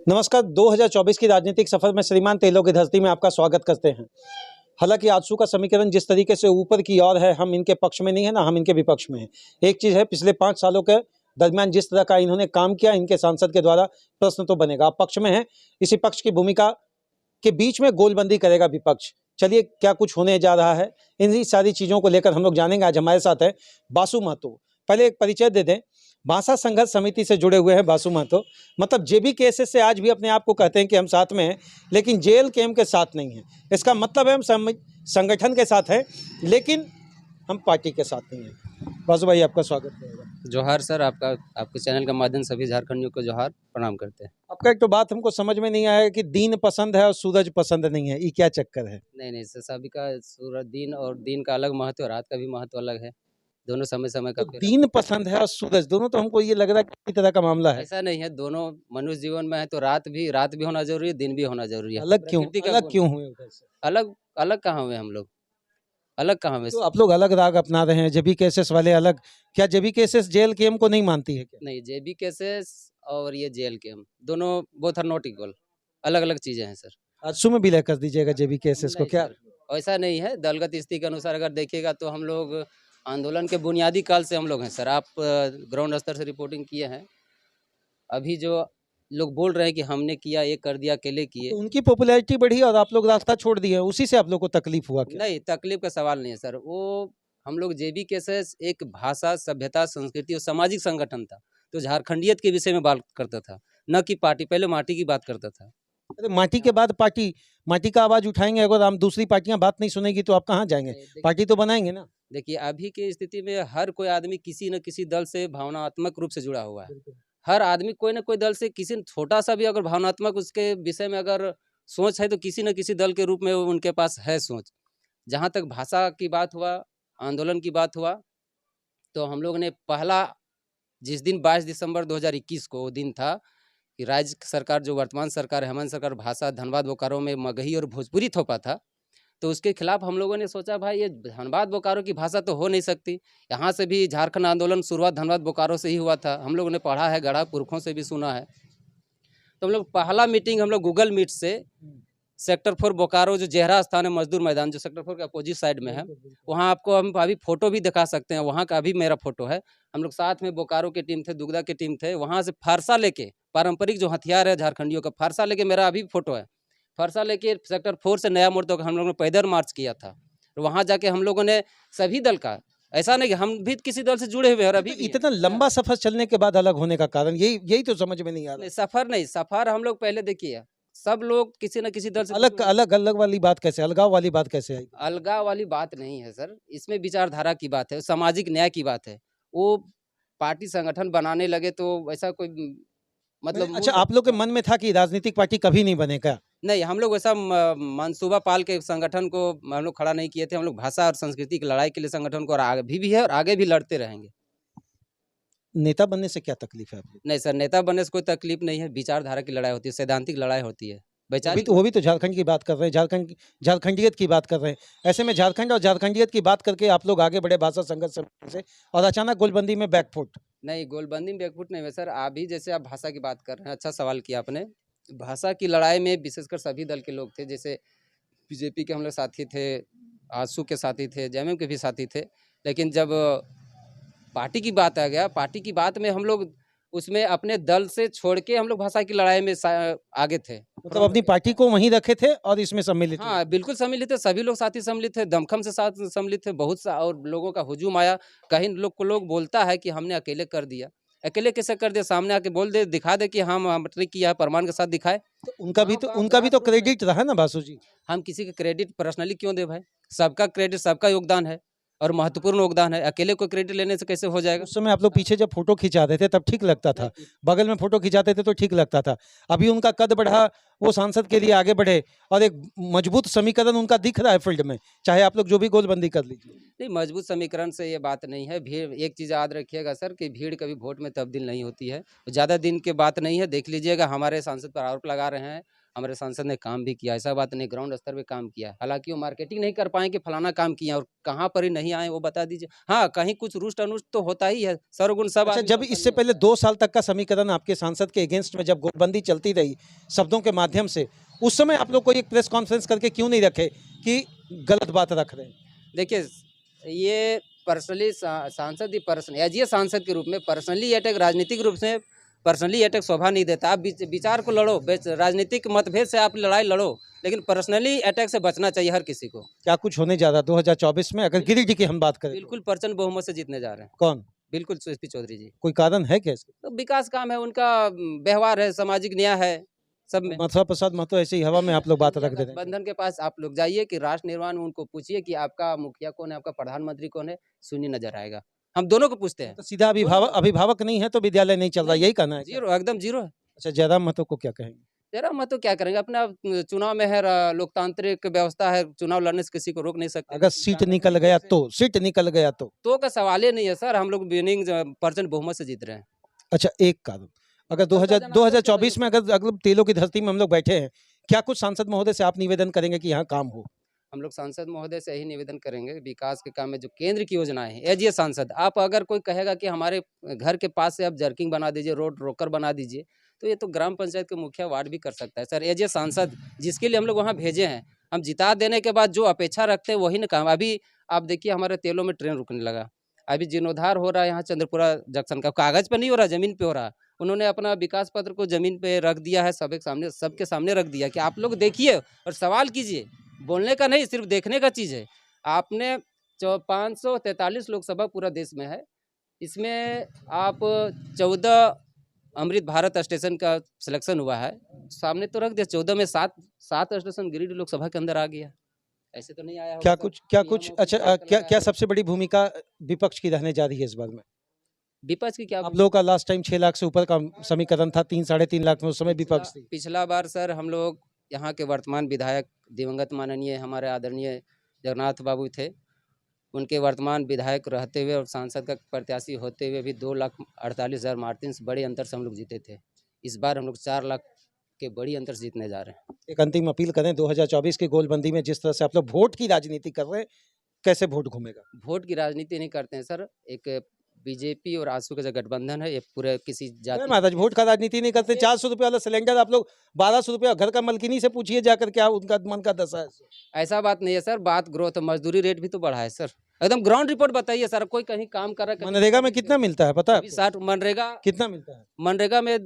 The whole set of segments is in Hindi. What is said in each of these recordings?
नमस्कार। 2024 की राजनीतिक सफर में श्रीमान तेलों की धरती में आपका स्वागत करते हैं। हालांकि आजसू का समीकरण जिस तरीके से ऊपर की ओर है, हम इनके पक्ष में नहीं है ना हम इनके विपक्ष में हैं। एक चीज़ है, पिछले 5 सालों के दरमियान जिस तरह का इन्होंने काम किया, इनके सांसद के द्वारा प्रश्न तो बनेगा। आप पक्ष में हैं, इसी पक्ष की भूमिका के बीच में गोलबंदी करेगा विपक्ष। चलिए, क्या कुछ होने जा रहा है, इन्हीं सारी चीज़ों को लेकर हम लोग जानेंगे। आज हमारे साथ है बासु महतो। पहले एक परिचय दे दें, भाषा संघर्ष समिति से जुड़े हुए हैं बासु महतो। मतलब जेबी केसेस से आज भी अपने आप को कहते हैं कि हम साथ में हैं, लेकिन जेल केम के साथ नहीं हैं। इसका मतलब है हम संगठन के साथ हैं, लेकिन हम पार्टी के साथ नहीं हैं। बासु भाई, आपका स्वागत रहेगा। जोहार सर, आपके चैनल के माध्यम से सभी झारखंडियों को जोहार प्रणाम करते हैं। आपका एक तो बात हमको समझ में नहीं आया कि दीन पसंद है और सूरज पसंद नहीं है, ये क्या चक्कर है? नहीं सर, सभी का सूरज दिन का अलग महत्व है, रात का भी महत्व अलग है। दोनों समय का तो दीन पसंद है और सूरज दोनों, तो हमको ये लग रहा है कि तरह का मामला है। ऐसा नहीं है, दोनों मनुष्य जीवन में है तो रात भी होना जरूरी है, दिन भी होना जरूरी है। अलग क्यों हुए उधर से? अलग कहाँ हुए हम लोग? अलग कहाँ हुए? तो आप लोग अलग राग अपना रहे हैं, जेबी केसेस वाले अलग। क्या जेबी केसेस जेल केम को नहीं मानती है क्या? नहीं, जेबी केसेस और ये जेल के हम दोनों बोथ आर नॉट इक्वल, अलग अलग चीजें हैं सर। आजसू में विलय कर दीजिएगा जेबी केसेस को। क्या ऐसा नहीं है, दलगत स्थिति के अनुसार अगर देखिएगा तो हम लोग आंदोलन के बुनियादी काल से हम लोग हैं सर। आप ग्राउंड स्तर से रिपोर्टिंग किए हैं। अभी जो लोग बोल रहे हैं कि हमने किया, ये कर दिया, अकेले किए, तो उनकी पॉपुलैरिटी बढ़ी और आप लोग रास्ता छोड़ दिए, उसी से आप लोग को तकलीफ हुआ क्या? नहीं, तकलीफ का सवाल नहीं है सर। वो हम लोग जेबी केसेस एक भाषा, सभ्यता, संस्कृति और सामाजिक संगठन था, तो झारखंडियत के विषय में बात करता था, न कि पार्टी। पहले माटी की बात करता था। अरे माटी के बाद पार्टी, माटी का आवाज उठाएंगे। अगर हम दूसरी पार्टियां बात नहीं सुनेगी तो आप कहाँ जाएंगे? पार्टी तो बनाएंगे ना। देखिए, अभी की स्थिति में हर कोई आदमी किसी न किसी दल से भावनात्मक रूप से जुड़ा हुआ है। हर आदमी कोई ना कोई दल से, किसी छोटा सा भी अगर भावनात्मक उसके विषय में अगर सोच है तो किसी न किसी दल के रूप में उनके पास है सोच। जहाँ तक भाषा की बात हुआ, आंदोलन की बात हुआ, तो हम लोग ने पहला जिस दिन 22 दिसंबर 2021 को वो दिन था कि राज्य सरकार, जो वर्तमान सरकार है, हेमंत सरकार, भाषा धनबाद बोकारो में मगही और भोजपुरी थोपा था, तो उसके खिलाफ हम लोगों ने सोचा भाई ये धनबाद बोकारो की भाषा तो हो नहीं सकती। यहाँ से भी झारखंड आंदोलन शुरुआत धनबाद बोकारो से ही हुआ था। हम लोगों ने पढ़ा है, गढ़ा पुरखों से भी सुना है। तो हम लोग पहला मीटिंग हम लोग गूगल मीट से सेक्टर 4 बोकारो, जो जेहरा स्थान है, मजदूर मैदान, जो सेक्टर 4 के अपोजिट साइड में है, वहाँ आपको हम अभी फोटो भी दिखा सकते हैं। वहाँ का भी मेरा फोटो है। हम लोग साथ में बोकारो की टीम थे, दुगदा की टीम थे। वहाँ से फारसा लेके, पारंपरिक जो हथियार है झारखंडियों का, फारसा लेके मेरा अभी फोटो है। फरसा लेके सेक्टर 4 से नया मोड़ तक हम लोगों ने पैदल मार्च किया था। वहाँ जाके हम लोगों ने सभी दल का, ऐसा नहीं कि हम भी किसी दल से जुड़े हुए हैं और अभी इतना लंबा सफर चलने के बाद अलग होने का कारण यही तो समझ में नहीं आ रहा। सफर हम लोग पहले देखिए, सब लोग किसी न किसी दल से अलग वाली बात कैसे, अलगाव वाली बात कैसे आई? अलगाव वाली बात नहीं है सर, इसमें विचारधारा की बात है, सामाजिक न्याय की बात है। वो पार्टी संगठन बनाने लगे तो ऐसा कोई मतलब, अच्छा, आप लोग के मन में था कि राजनीतिक पार्टी कभी नहीं बनेगा? नहीं, हम लोग वैसा मंसूबा पाल के संगठन को हम लोग खड़ा नहीं किए थे। हम लोग भाषा और संस्कृति की लड़ाई के लिए संगठन को, और आगे भी है और आगे भी लड़ते रहेंगे। नेता बनने से क्या तकलीफ है आपको? नहीं सर, नेता बनने से कोई तकलीफ नहीं है। विचारधारा की लड़ाई होती है, सैद्धांतिक लड़ाई होती है। वो भी तो झारखंड की बात कर रहे हैं, झारखंडियत की बात कर रहे हैं। ऐसे में झारखंड और झारखंडियत की बात करके आप लोग आगे बढ़े भाषा संघर्ष समिति से, और अचानक गोलबंदी में बैकफुट। नहीं, गोलबंदी में बैकफुट नहीं है सर। अभी जैसे आप भाषा की बात कर रहे हैं, अच्छा सवाल किया आपने। भाषा की लड़ाई में विशेषकर सभी दल के लोग थे। जैसे बीजेपी के हम लोग साथी थे, आजसू के साथी थे, जेएमएम के भी साथी थे। लेकिन जब पार्टी की बात आ गया, पार्टी की बात में हम लोग उसमें अपने दल से छोड़ के हम लोग भाषा की लड़ाई में आगे थे। मतलब अपनी पार्टी को वहीं रखे थे और इसमें सम्मिलित? हाँ, बिल्कुल सम्मिलित थे। सभी लोग साथी सम्मिलित थे, दमखम से साथ सम्मिलित थे। बहुत सा और लोगों का हुजूम आया। कहीं लोग बोलता है कि हमने अकेले कर दिया। अकेले कैसे कर दिया? सामने आके बोल दे, दिखा दे कि हमने किया है, प्रमाण के साथ दिखाए। तो उनका भी तो क्रेडिट रहा ना बासु जी। हम किसी का क्रेडिट पर्सनली क्यों दे भाई? सबका क्रेडिट, सबका योगदान है और महत्वपूर्ण योगदान है। अकेले को क्रेडिट लेने से कैसे हो जाएगा? उस समय आप लोग पीछे जब फोटो खिंचाते थे तब ठीक लगता था, बगल में फोटो खिंचाते थे तो ठीक लगता था। अभी उनका कद बढ़ा, वो सांसद के लिए आगे बढ़े और एक मजबूत समीकरण उनका दिख रहा है फील्ड में, चाहे आप लोग जो भी गोलबंदी कर लीजिए। नहीं, मजबूत समीकरण से ये बात नहीं है। भीड़, एक चीज़ याद रखिएगा सर कि भीड़ कभी वोट में तब्दील नहीं होती है। ज़्यादा दिन की बात नहीं है। देख लीजिएगा, हमारे सांसद पर आरोप लगा रहे हैं, हमारे सांसद ने काम भी किया, ऐसा बात नहीं, ग्राउंड स्तर पे काम किया। हालांकि वो मार्केटिंग नहीं कर पाए कि फलाना काम किया और कहाँ पर ही नहीं आए वो बता दीजिए। हाँ, कहीं कुछ रुष्ट अनुष्ट तो होता ही है, सर्वगुण सब अच्छा, आदमी जब को इससे पसंद पहले नहीं 2 साल तक का समीकरण आपके सांसद के अगेंस्ट में जब गोटबंदी चलती रही शब्दों के माध्यम से, उस समय आप लोग को एक प्रेस कॉन्फ्रेंस करके क्यों नहीं रखे कि गलत बात रख रहे हैं? होता। देखिए, ये पर्सनली सांसद ही पर्सन एज ये सांसद के रूप में पर्सनली अटैक राजनीतिक रूप से पर्सनली अटैक शोभा नहीं देता। आप विचार को लड़ो, राजनीतिक मतभेद से आप लड़ाई लड़ो, लेकिन पर्सनली अटैक से बचना चाहिए हर किसी को। क्या कुछ होने जा रहा है 2024 में अगर गिरिडीह की हम बात करें तो? बिल्कुल प्रचंड बहुमत से जीतने जा रहे हैं। कौन? बिल्कुल एसपी चौधरी जी। कोई कारण है क्या इसके? तो विकास काम है उनका, व्यवहार है, सामाजिक न्याय है, सब में। मथुरा प्रसाद महतो ऐसे ही हवा में आप लोग बात रख दे रहे हैं। गठबंधन के पास आप लोग जाइए कि राष्ट्र निर्माण में उनको पूछिए कि आपका मुखिया कौन है, आपका प्रधानमंत्री कौन है, सुनी नजर आएगा। हम दोनों को पूछते हैं। तो सीधा अभिभावक नहीं है तो विद्यालय नहीं चल रहा, यही कहना है क्या? जीरो, एकदम जीरो है। अच्छा, जयराम महतो को क्या कहेंगे? तेरा मत तो क्या करेंगे, अपना चुनाव में है, लोकतांत्रिक व्यवस्था है, चुनाव लड़ने से किसी को रोक नहीं सकते। अगर सीट निकल गया तो का सवाल ही नहीं है सर, हम लोग विनिंग परसेंट बहुमत से जीत रहे हैं। अच्छा, एक कारण अगर 2024 में अगर अगर तेलों की धरती में हम लोग बैठे हैं, क्या कुछ सांसद महोदय से आप निवेदन करेंगे कि यहाँ काम हो? हम लोग सांसद महोदय से यही निवेदन करेंगे, विकास के काम में जो केंद्र की योजनाएं हैं, एज ये सांसद आप अगर कोई कहेगा कि हमारे घर के पास से आप जर्किंग बना दीजिए, रोड रोकर बना दीजिए, तो ये तो ग्राम पंचायत के मुखिया वार्ड भी कर सकता है सर। एज ये सांसद जिसके लिए हम लोग वहाँ भेजे हैं, हम जिता देने के बाद जो अपेक्षा रखते हैं वही ना काम। अभी आप देखिए हमारे तेलों में ट्रेन रुकने लगा, अभी जीर्णोद्धार हो रहा है यहाँ चंद्रपुरा जंक्शन का, कागज पर नहीं हो रहा, जमीन पे हो रहा। उन्होंने अपना विकास पत्र को जमीन पे रख दिया है, सबके सामने रख दिया कि आप लोग देखिए और सवाल कीजिए। बोलने का नहीं, सिर्फ देखने का चीज़ है। आपने 543 लोकसभा पूरा देश में है, इसमें आप 14 अमृत भारत स्टेशन का सिलेक्शन हुआ है, सामने तो रख दिया। 14 में 7 स्टेशन गिरिडीह लोकसभा के अंदर आ गया। ऐसे तो नहीं आया होगा सर। क्या कुछ अच्छा, क्या सबसे बड़ी भूमिका विपक्ष की रहने जा रही है इस बार में? विपक्ष की क्या आप लोगों का लास्ट टाइम 6 लाख से ऊपर का समीकरण था, 3-3.5 लाख में उस समय विपक्ष थी। पिछला बार सर हम लोग यहाँ के वर्तमान विधायक दिवंगत माननीय हमारे आदरणीय जगन्नाथ बाबू थे, उनके वर्तमान विधायक रहते हुए और सांसद का प्रत्याशी होते हुए भी 2,48,000 मार्जिन से बड़े अंतर से हम लोग जीते थे। इस बार हम लोग 4 लाख के बड़ी अंतर से जीतने जा रहे हैं। एक अंतिम अपील करें, 2024 की गोलबंदी में जिस तरह से आप लोग वोट की राजनीति कर रहे हैं, कैसे वोट घूमेगा? वोट की राजनीति नहीं करते हैं सर, एक बीजेपी और आजसू का जो गठबंधन है, ये पूरे किसी जाति महाराज वोट का राजनीति नहीं करते। 400 रुपये वाला सिलेंडर आप लोग 1200 रुपया घर का मलकिनी से पूछिए जाकर, क्या उनका मन का दशा है? ऐसा बात नहीं है सर, बात ग्रोथ, मजदूरी रेट भी तो बढ़ा है सर। एकदम ग्राउंड रिपोर्ट बताइए सर, कोई कहीं काम कर रहा है। मनरेगा में कितना मिलता है पता है? 60 मनरेगा, कितना मिलता है? मनरेगा में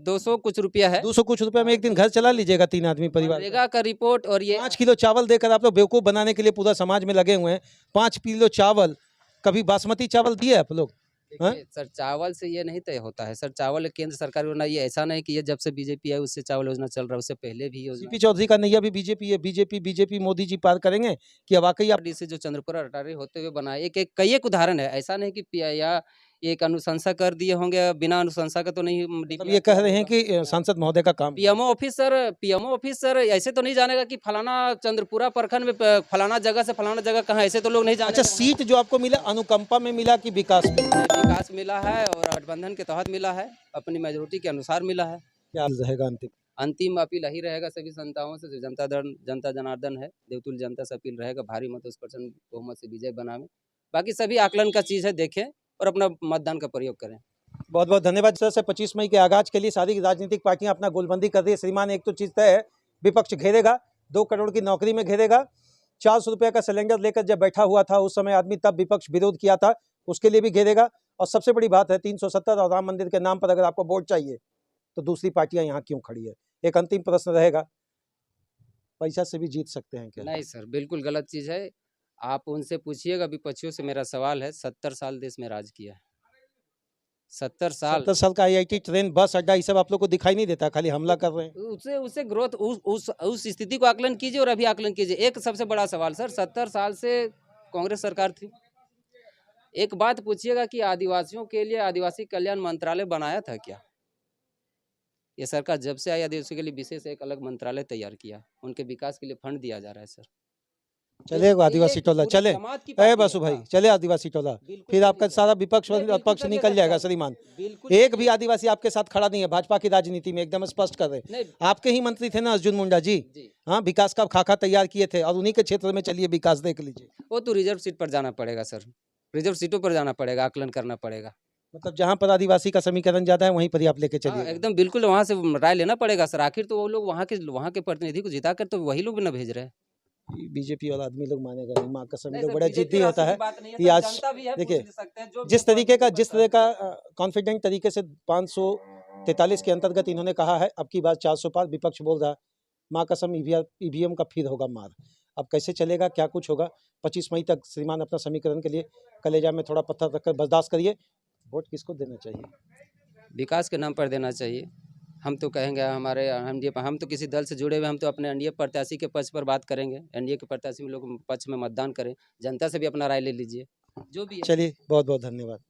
200 कुछ रुपया है। 200 कुछ रुपया में एक दिन घर चला लीजिएगा 3 आदमी परिवार। मनरेगा का रिपोर्ट और ये 5 किलो चावल देकर आप लोग बेवकूफ बनाने के लिए पूरा समाज में लगे हुए हैं। 5 किलो चावल, कभी बासमती चावल दिए आप लोग? देखिए सर, चावल से ये नहीं तय होता है सर। चावल केंद्र सरकार योजना, ये ऐसा नहीं कि ये जब से बीजेपी आई उससे चावल योजना चल रहा है, उससे पहले भी योजना। सीपी चौधरी का नैया भी बीजेपी है। बीजेपी मोदी जी पार करेंगे कि वाकई आप? से जो चंद्रपुरा अटारी होते हुए बनाए, कई एक उदाहरण है, ऐसा नहीं कि या एक अनुशंसा कर दिए होंगे, बिना अनुशंसा का तो नहीं। मतलब ये कह रहे हैं कि सांसद महोदय का काम? पीएमओ ऑफिस सर ऐसे तो नहीं जानेगा कि फलाना चंद्रपुरा प्रखंड में फलाना जगह कहाँ, ऐसे तो लोग नहीं जाने। अच्छा, सीट जो आपको मिला अनुकंपा में मिला कि विकास में? विकास मिला है और गठबंधन के तहत मिला है, अपनी मेजोरिटी के अनुसार मिला है। क्या रहेगा अंतिम अपील यही रहेगा सभी संताओं से, जो जनता जनार्दन है, देवतुल जनता से अपील रहेगा, भारी मत उस परसेंट बहुमत से विजय बनावे। बाकी सभी आकलन का चीज़ है, देखें और अपना मतदान का प्रयोग करें। बहुत बहुत धन्यवाद सर। से 25 मई के आगाज के लिए सारी राजनीतिक पार्टियां अपना गोलबंदी कर रही है। श्रीमान, एक तो चीज़ तय है, विपक्ष घेरेगा, 2 करोड़ की नौकरी में घेरेगा। 400 रुपये का सिलेंडर लेकर जब बैठा हुआ था उस समय आदमी, तब विपक्ष विरोध किया था, उसके लिए भी घेरेगा। और सबसे बड़ी बात है 370 और राम मंदिर के नाम पर अगर आपको वोट चाहिए तो दूसरी पार्टियां यहाँ क्यों खड़ी है? एक अंतिम प्रश्न रहेगा, पैसा से भी जीत सकते हैं क्या? नहीं सर, बिल्कुल गलत चीज़ है। आप उनसे पूछिएगा, विपक्षियों से मेरा सवाल है, 70 साल देश में राज किया है, 70 साल का IIT, ट्रेन, बस अड्डा, ये सब आप लोग को दिखाई नहीं देता? खाली हमला कर रहे हैं। उससे ग्रोथ, उस स्थिति को आकलन कीजिए और अभी आकलन कीजिए। एक सबसे बड़ा सवाल सर, 70 साल से कांग्रेस सरकार थी। एक बात पूछिएगा कि आदिवासियों के लिए आदिवासी कल्याण मंत्रालय बनाया था क्या? ये सरकार जब से आई, आदिवासियों के लिए विशेष एक अलग मंत्रालय तैयार किया, उनके विकास के लिए फंड दिया जा रहा है सर। चले आदिवासी टोला, पूरी चले समाज की ए पार्टी बसु है, भाई, हाँ। चले आदिवासी टोला, बिल्कुल फिर आपका चलिएगा। सारा विपक्ष नहीं, और बिल्कुल पक्ष चलिएगा निकल जाएगा सर। श्रीमान। बिल्कुल एक भी चलिएगा। आदिवासी आपके साथ खड़ा नहीं है भाजपा की राजनीति में, एकदम स्पष्ट कर रहे हैं। नहीं, आपके ही मंत्री थे ना अर्जुन मुंडा जी, जी। हाँ, विकास का खाका तैयार किए थे और उन्हीं के क्षेत्र में चलिए विकास देख लीजिए। वो तो रिजर्व सीट पर जाना पड़ेगा सर। रिजर्व सीटों पर जाना पड़ेगा, आकलन करना पड़ेगा। मतलब जहां पर आदिवासी का समीकरण ज्यादा है वहीं पर ही आप लेके हाँ, चलिएगा। एकदम बिल्कुल वहाँ से राय लेना पड़ेगा सर। आखिर तो वो लोग वहाँ के प्रतिनिधि को जिताकर तो वही लोग ना भेज रहे हैं। बीजेपी और आदमी लोग मानेगा नहीं, माँ कसम, नहीं लोग सर, बड़ा बीजेपी जिद्दी और होता आसू की है बात नहीं है कि सर, आज जनता भी है, पूछ देखिए भी सकते हैं जो भी जिस है तरीके का पॉलिटिकल कॉन्फिडेंट तरीके से 543 के अंतर्गत इन्होंने कहा है, अब की बार 400 पार, विपक्ष बोल रहा है माँ कसम ईवीएम का फिर होगा मार। अब कैसे चलेगा, क्या कुछ होगा, 25 मई तक श्रीमान अपना समीकरण के लिए कलेजा में थोड़ा पत्थर रखकर बर्दाश्त करिए। वोट किसको देना चाहिए? विकास के नाम पर देना चाहिए। हम तो कहेंगे हमारे एनडीए पर, हम तो किसी दल से जुड़े हुए, हम तो अपने एनडीए प्रत्याशी के पक्ष पर बात करेंगे। एनडीए के प्रत्याशी में लोग पक्ष में मतदान करें, जनता से भी अपना राय ले लीजिए, जो भी है। चलिए, बहुत बहुत धन्यवाद।